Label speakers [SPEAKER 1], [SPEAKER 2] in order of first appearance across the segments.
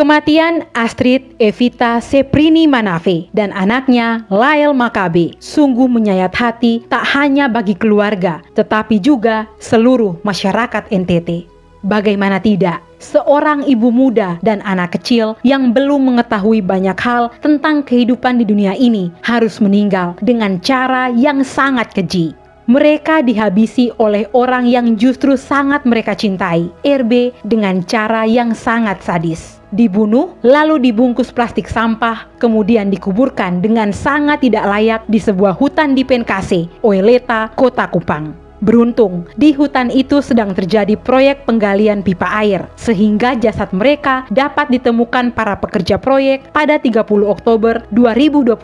[SPEAKER 1] Kematian Astrid Evita Seprini Manafe dan anaknya Lael Makabe sungguh menyayat hati tak hanya bagi keluarga, tetapi juga seluruh masyarakat NTT. Bagaimana tidak, seorang ibu muda dan anak kecil yang belum mengetahui banyak hal tentang kehidupan di dunia ini harus meninggal dengan cara yang sangat keji. Mereka dihabisi oleh orang yang justru sangat mereka cintai, RB, dengan cara yang sangat sadis. Dibunuh, lalu dibungkus plastik sampah, kemudian dikuburkan dengan sangat tidak layak di sebuah hutan di Penkase, Oeleta, Kota Kupang. Beruntung, di hutan itu sedang terjadi proyek penggalian pipa air, sehingga jasad mereka dapat ditemukan para pekerja proyek pada 30 Oktober 2021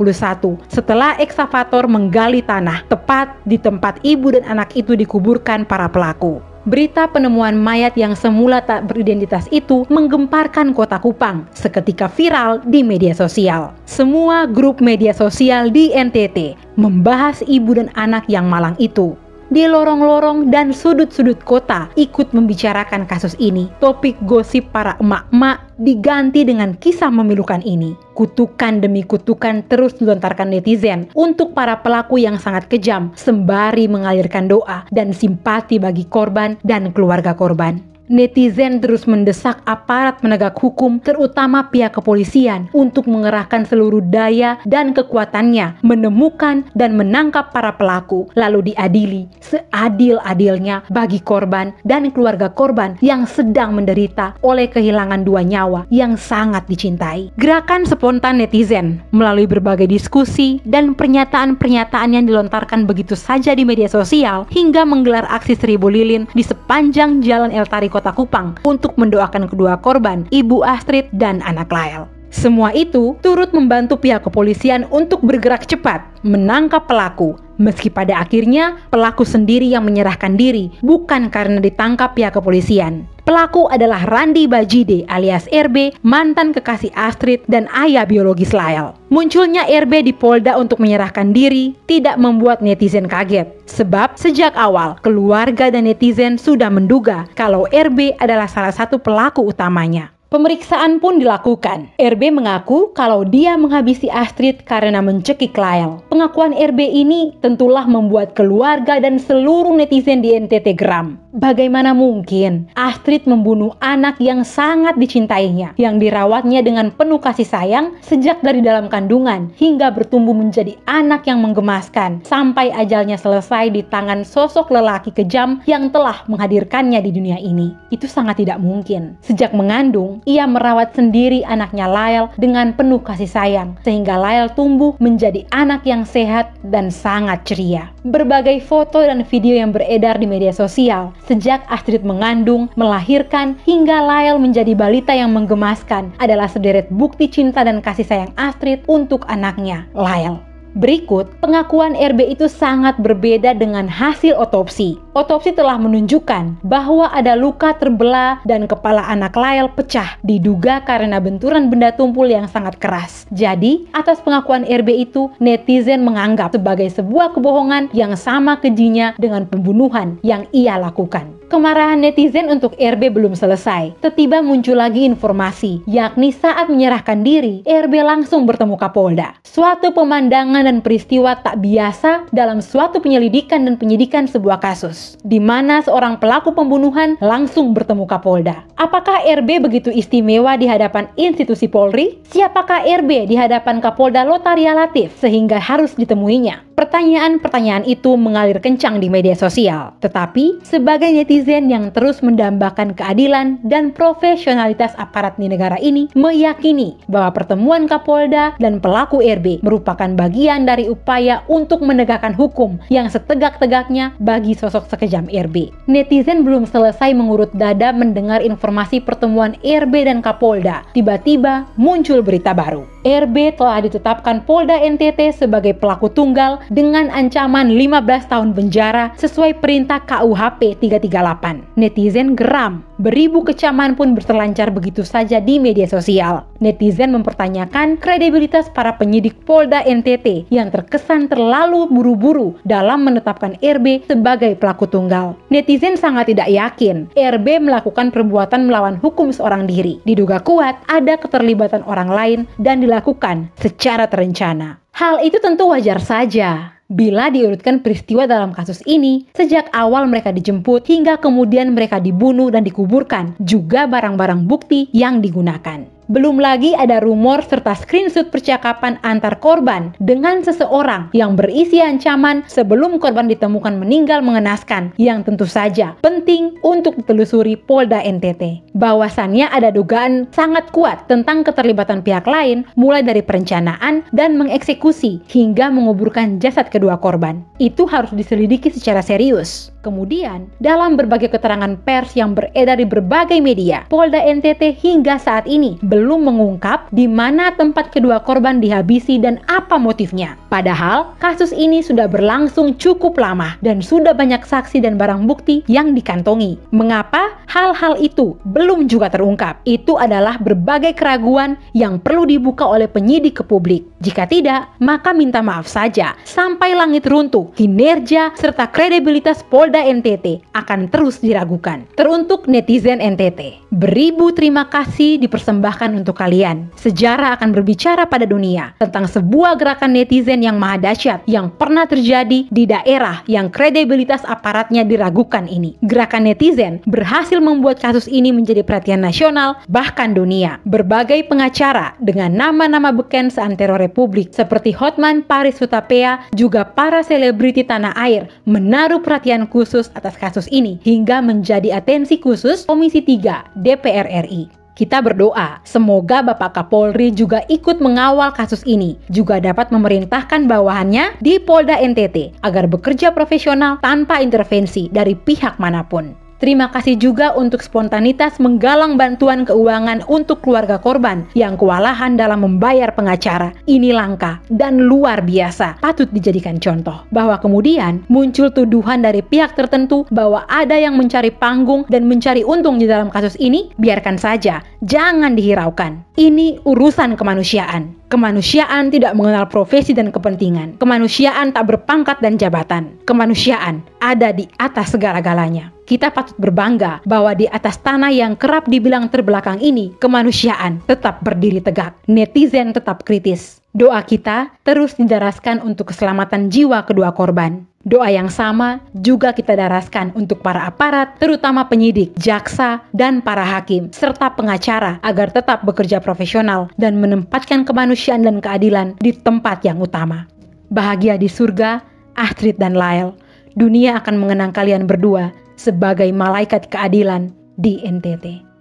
[SPEAKER 1] setelah ekskavator menggali tanah tepat di tempat ibu dan anak itu dikuburkan para pelaku. Berita penemuan mayat yang semula tak beridentitas itu menggemparkan Kota Kupang, seketika viral di media sosial. Semua grup media sosial di NTT membahas ibu dan anak yang malang itu. Di lorong-lorong dan sudut-sudut kota ikut membicarakan kasus ini. Topik gosip para emak-emak diganti dengan kisah memilukan ini. Kutukan demi kutukan terus dilontarkan netizen untuk para pelaku yang sangat kejam, sembari mengalirkan doa dan simpati bagi korban dan keluarga korban. Netizen terus mendesak aparat penegak hukum, terutama pihak kepolisian, untuk mengerahkan seluruh daya dan kekuatannya menemukan dan menangkap para pelaku, lalu diadili seadil-adilnya bagi korban dan keluarga korban yang sedang menderita oleh kehilangan dua nyawa yang sangat dicintai. Gerakan spontan netizen melalui berbagai diskusi dan pernyataan-pernyataan yang dilontarkan begitu saja di media sosial hingga menggelar aksi seribu lilin di sepanjang Jalan El Tari Kota Kupang untuk mendoakan kedua korban, Ibu Astrid dan anak Lael. Semua itu turut membantu pihak kepolisian untuk bergerak cepat menangkap pelaku, meski pada akhirnya pelaku sendiri yang menyerahkan diri, bukan karena ditangkap pihak kepolisian. Pelaku adalah Randi Bajide alias RB, mantan kekasih Astrid dan ayah biologis Lael. Munculnya RB di Polda untuk menyerahkan diri tidak membuat netizen kaget, sebab sejak awal keluarga dan netizen sudah menduga kalau RB adalah salah satu pelaku utamanya. Pemeriksaan pun dilakukan. RB mengaku kalau dia menghabisi Astrid karena mencekik Lael. Pengakuan RB ini tentulah membuat keluarga dan seluruh netizen di NTT geram. Bagaimana mungkin Astrid membunuh anak yang sangat dicintainya, yang dirawatnya dengan penuh kasih sayang sejak dari dalam kandungan hingga bertumbuh menjadi anak yang menggemaskan sampai ajalnya selesai di tangan sosok lelaki kejam yang telah menghadirkannya di dunia ini. Itu sangat tidak mungkin. Sejak mengandung, ia merawat sendiri anaknya Lael dengan penuh kasih sayang, sehingga Lael tumbuh menjadi anak yang sehat dan sangat ceria. Berbagai foto dan video yang beredar di media sosial sejak Astrid mengandung, melahirkan, hingga Lael menjadi balita yang menggemaskan adalah sederet bukti cinta dan kasih sayang Astrid untuk anaknya, Lael. Berikut, pengakuan RB itu sangat berbeda dengan hasil otopsi. Otopsi telah menunjukkan bahwa ada luka terbelah dan kepala anak Lael pecah, diduga karena benturan benda tumpul yang sangat keras. Jadi, atas pengakuan RB itu, netizen menganggap sebagai sebuah kebohongan yang sama kejinya dengan pembunuhan yang ia lakukan. Kemarahan netizen untuk RB belum selesai. Tiba-tiba muncul lagi informasi, yakni saat menyerahkan diri, RB langsung bertemu Kapolda. Suatu pemandangan dan peristiwa tak biasa dalam suatu penyelidikan dan penyidikan sebuah kasus, di mana seorang pelaku pembunuhan langsung bertemu Kapolda. Apakah RB begitu istimewa di hadapan institusi Polri? Siapakah RB di hadapan Kapolda Lotaria Latif sehingga harus ditemuinya? Pertanyaan-pertanyaan itu mengalir kencang di media sosial. Tetapi, sebagai netizen yang terus mendambakan keadilan dan profesionalitas aparat di negara ini, meyakini bahwa pertemuan Kapolda dan pelaku RB merupakan bagian dari upaya untuk menegakkan hukum yang setegak-tegaknya bagi sosok sekejam RB. Netizen belum selesai mengurut dada mendengar informasi pertemuan RB dan Kapolda. Tiba-tiba muncul berita baru. RB telah ditetapkan Polda NTT sebagai pelaku tunggal dengan ancaman 15 tahun penjara sesuai perintah KUHP 338. Netizen geram, beribu kecaman pun berselancar begitu saja di media sosial. Netizen mempertanyakan kredibilitas para penyidik Polda NTT yang terkesan terlalu buru-buru dalam menetapkan RB sebagai pelaku tunggal. Netizen sangat tidak yakin RB melakukan perbuatan melawan hukum seorang diri. Diduga kuat ada keterlibatan orang lain dan dilakukan secara terencana. Hal itu tentu wajar saja bila diurutkan peristiwa dalam kasus ini sejak awal mereka dijemput hingga kemudian mereka dibunuh dan dikuburkan, juga barang-barang bukti yang digunakan. Belum lagi ada rumor serta screenshot percakapan antar korban dengan seseorang yang berisi ancaman sebelum korban ditemukan meninggal mengenaskan yang tentu saja penting untuk ditelusuri Polda NTT. Bahwasannya ada dugaan sangat kuat tentang keterlibatan pihak lain mulai dari perencanaan dan mengeksekusi hingga menguburkan jasad kedua korban. Itu harus diselidiki secara serius. Kemudian, dalam berbagai keterangan pers yang beredar di berbagai media, Polda NTT hingga saat ini belum mengungkap di mana tempat kedua korban dihabisi dan apa motifnya. Padahal, kasus ini sudah berlangsung cukup lama dan sudah banyak saksi dan barang bukti yang dikantongi. Mengapa hal-hal itu belum juga terungkap? Itu adalah berbagai keraguan yang perlu dibuka oleh penyidik ke publik. Jika tidak, maka minta maaf saja. Sampai langit runtuh, kinerja serta kredibilitas Polda NTT akan terus diragukan. Teruntuk netizen NTT, beribu terima kasih dipersembahkan untuk kalian. Sejarah akan berbicara pada dunia tentang sebuah gerakan netizen yang maha dahsyat yang pernah terjadi di daerah yang kredibilitas aparatnya diragukan ini. Gerakan netizen berhasil membuat kasus ini menjadi perhatian nasional, bahkan dunia. Berbagai pengacara dengan nama-nama beken seantero Republik seperti Hotman Paris Hutapea, juga para selebriti tanah air menaruh perhatian khusus atas kasus ini hingga menjadi atensi khusus Komisi 3 DPR RI. Kita berdoa semoga Bapak Kapolri juga ikut mengawal kasus ini, juga dapat memerintahkan bawahannya di Polda NTT agar bekerja profesional tanpa intervensi dari pihak manapun. Terima kasih juga untuk spontanitas menggalang bantuan keuangan untuk keluarga korban yang kewalahan dalam membayar pengacara. Ini langka dan luar biasa, patut dijadikan contoh. Bahwa kemudian muncul tuduhan dari pihak tertentu bahwa ada yang mencari panggung dan mencari untung di dalam kasus ini, biarkan saja, jangan dihiraukan. Ini urusan kemanusiaan. Kemanusiaan tidak mengenal profesi dan kepentingan. Kemanusiaan tak berpangkat dan jabatan. Kemanusiaan ada di atas segala-galanya. Kita patut berbangga bahwa di atas tanah yang kerap dibilang terbelakang ini, kemanusiaan tetap berdiri tegak. Netizen tetap kritis. Doa kita terus didaraskan untuk keselamatan jiwa kedua korban. Doa yang sama juga kita daraskan untuk para aparat, terutama penyidik, jaksa, dan para hakim, serta pengacara agar tetap bekerja profesional dan menempatkan kemanusiaan dan keadilan di tempat yang utama. Bahagia di surga, Astrid dan Lyle. Dunia akan mengenang kalian berdua sebagai malaikat keadilan di NTT.